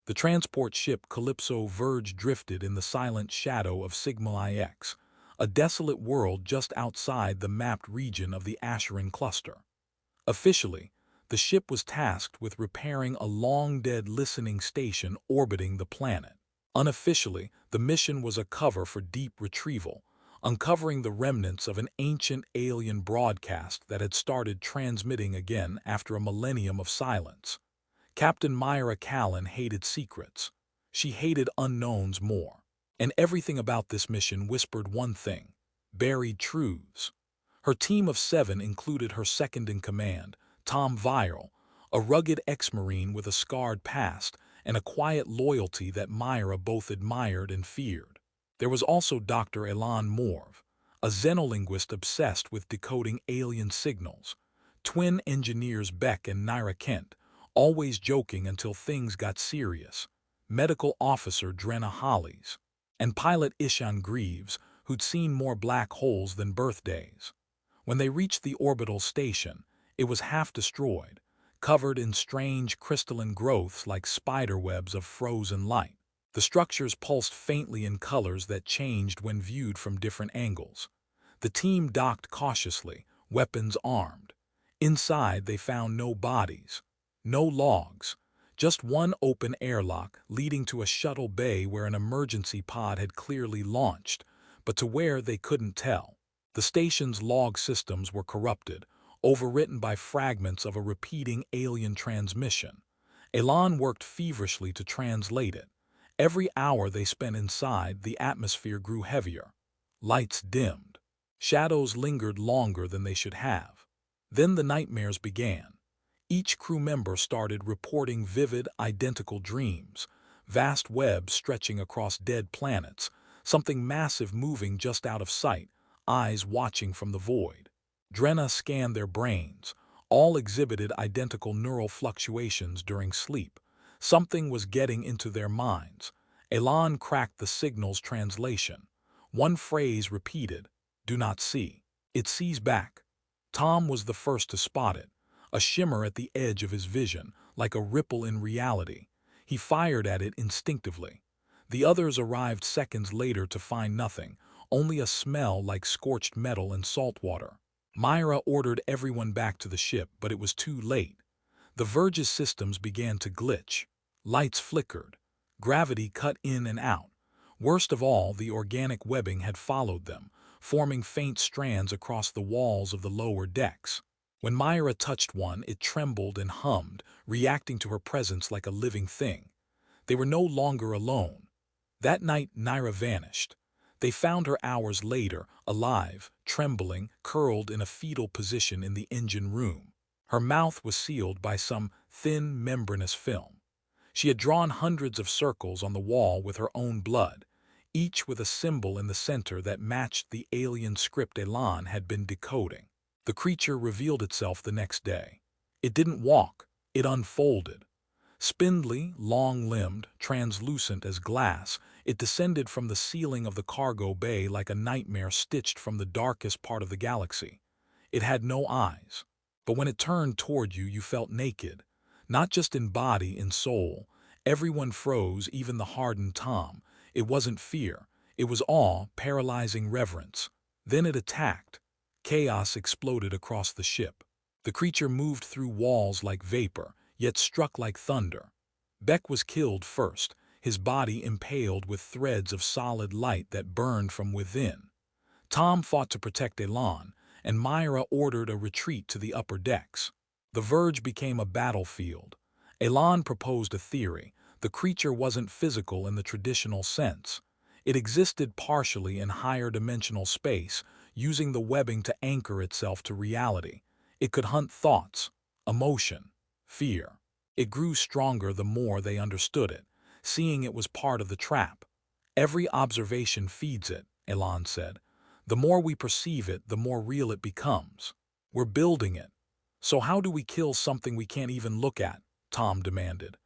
The transport ship Calypso Verge drifted in the silent shadow of Sigma IX, a desolate world just outside the mapped region of the Asherin cluster. Officially, the ship was tasked with repairing a long-dead listening station orbiting the planet. Unofficially, the mission was a cover for deep retrieval, uncovering the remnants of an ancient alien broadcast that had started transmitting again after a millennium of silence. Captain Myra Callan hated secrets. She hated unknowns more. And everything about this mission whispered one thing: buried truths. Her team of 7 included her second-in-command, Tom Viral, a rugged ex-Marine with a scarred past and a quiet loyalty that Myra both admired and feared. There was also Dr. Elan Morv, a xenolinguist obsessed with decoding alien signals, twin engineers Beck and Naira Kent, always joking until things got serious, medical officer Drenna Hollies, and pilot Ishan Greaves, who'd seen more black holes than birthdays. When they reached the orbital station, it was half destroyed, covered in strange crystalline growths like spiderwebs of frozen light. The structures pulsed faintly in colors that changed when viewed from different angles. The team docked cautiously, weapons armed. Inside, they found no bodies, no logs, just one open airlock leading to a shuttle bay where an emergency pod had clearly launched, but to where they couldn't tell. The station's log systems were corrupted, overwritten by fragments of a repeating alien transmission. Elan worked feverishly to translate it. Every hour they spent inside, the atmosphere grew heavier. Lights dimmed. Shadows lingered longer than they should have. Then the nightmares began. Each crew member started reporting vivid, identical dreams, vast webs stretching across dead planets, something massive moving just out of sight, eyes watching from the void. Drenna scanned their brains. All exhibited identical neural fluctuations during sleep. Something was getting into their minds. Elan cracked the signal's translation. One phrase repeated, "Do not see." It sees back. Tom was the first to spot it, a shimmer at the edge of his vision, like a ripple in reality. He fired at it instinctively. The others arrived seconds later to find nothing, only a smell like scorched metal and salt water. Myra ordered everyone back to the ship, but it was too late. The Verge's systems began to glitch. Lights flickered. Gravity cut in and out. Worst of all, the organic webbing had followed them, forming faint strands across the walls of the lower decks. When Myra touched one, it trembled and hummed, reacting to her presence like a living thing. They were no longer alone. That night, Naira vanished. They found her hours later, alive, trembling, curled in a fetal position in the engine room. Her mouth was sealed by some thin, membranous film. She had drawn hundreds of circles on the wall with her own blood, each with a symbol in the center that matched the alien script Elan had been decoding. The creature revealed itself the next day. It didn't walk, it unfolded. Spindly, long-limbed, translucent as glass, it descended from the ceiling of the cargo bay like a nightmare stitched from the darkest part of the galaxy. It had no eyes. But when it turned toward you, you felt naked. Not just in body, in soul. Everyone froze, even the hardened Tom. It wasn't fear. It was awe, paralyzing reverence. Then it attacked. Chaos exploded across the ship. The creature moved through walls like vapor, yet struck like thunder. Beck was killed first, his body impaled with threads of solid light that burned from within. Tom fought to protect Elan, and Myra ordered a retreat to the upper decks. The Verge became a battlefield. Elan proposed a theory. The creature wasn't physical in the traditional sense. It existed partially in higher dimensional space, using the webbing to anchor itself to reality. It could hunt thoughts, emotion, fear. It grew stronger the more they understood it, seeing it was part of the trap. Every observation feeds it, Elan said. The more we perceive it, the more real it becomes. We're building it. So how do we kill something we can't even look at? Tom demanded.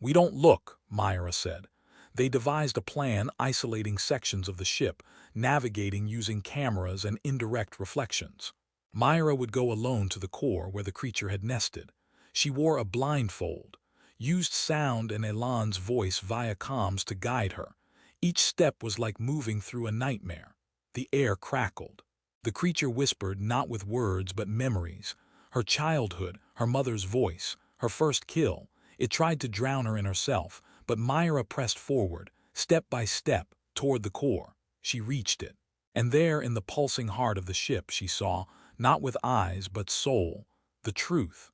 We don't look, Myra said. They devised a plan isolating sections of the ship, navigating using cameras and indirect reflections. Myra would go alone to the core where the creature had nested. She wore a blindfold. used sound and Elan's voice via comms to guide her. Each step was like moving through a nightmare. The air crackled. The creature whispered not with words but memories. Her childhood, her mother's voice, her first kill. It tried to drown her in herself, but Myra pressed forward, step by step, toward the core. She reached it. And there in the pulsing heart of the ship she saw, not with eyes but soul, the truth.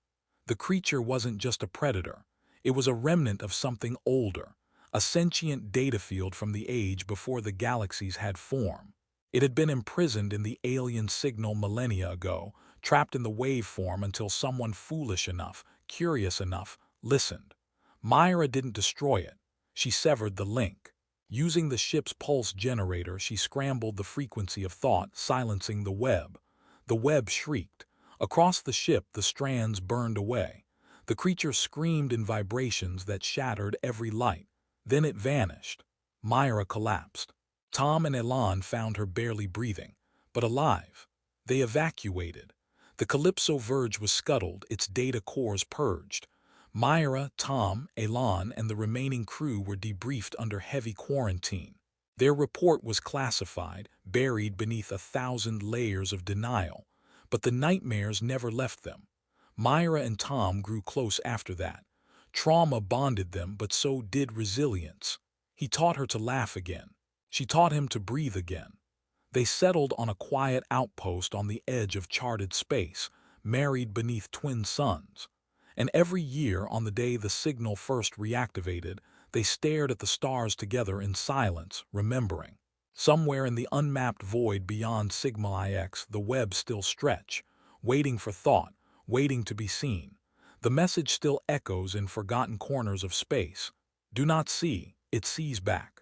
The creature wasn't just a predator. It was a remnant of something older, a sentient data field from the age before the galaxies had form. It had been imprisoned in the alien signal millennia ago, trapped in the waveform until someone foolish enough, curious enough, listened. Myra didn't destroy it. She severed the link. Using the ship's pulse generator, she scrambled the frequency of thought, silencing the web. The web shrieked. Across the ship, the strands burned away. The creature screamed in vibrations that shattered every light. Then it vanished. Myra collapsed. Tom and Elan found her barely breathing, but alive. They evacuated. The Calypso Verge was scuttled, its data cores purged. Myra, Tom, Elan, and the remaining crew were debriefed under heavy quarantine. Their report was classified, buried beneath 1,000 layers of denial. But the nightmares never left them. Myra and Tom grew close after that. Trauma bonded them, but so did resilience. He taught her to laugh again. She taught him to breathe again. They settled on a quiet outpost on the edge of charted space, married beneath twin suns. And every year, on the day the signal first reactivated, they stared at the stars together in silence, remembering. Somewhere in the unmapped void beyond Sigma IX, the webs still stretch, waiting for thought, waiting to be seen. The message still echoes in forgotten corners of space. Do not see, it sees back.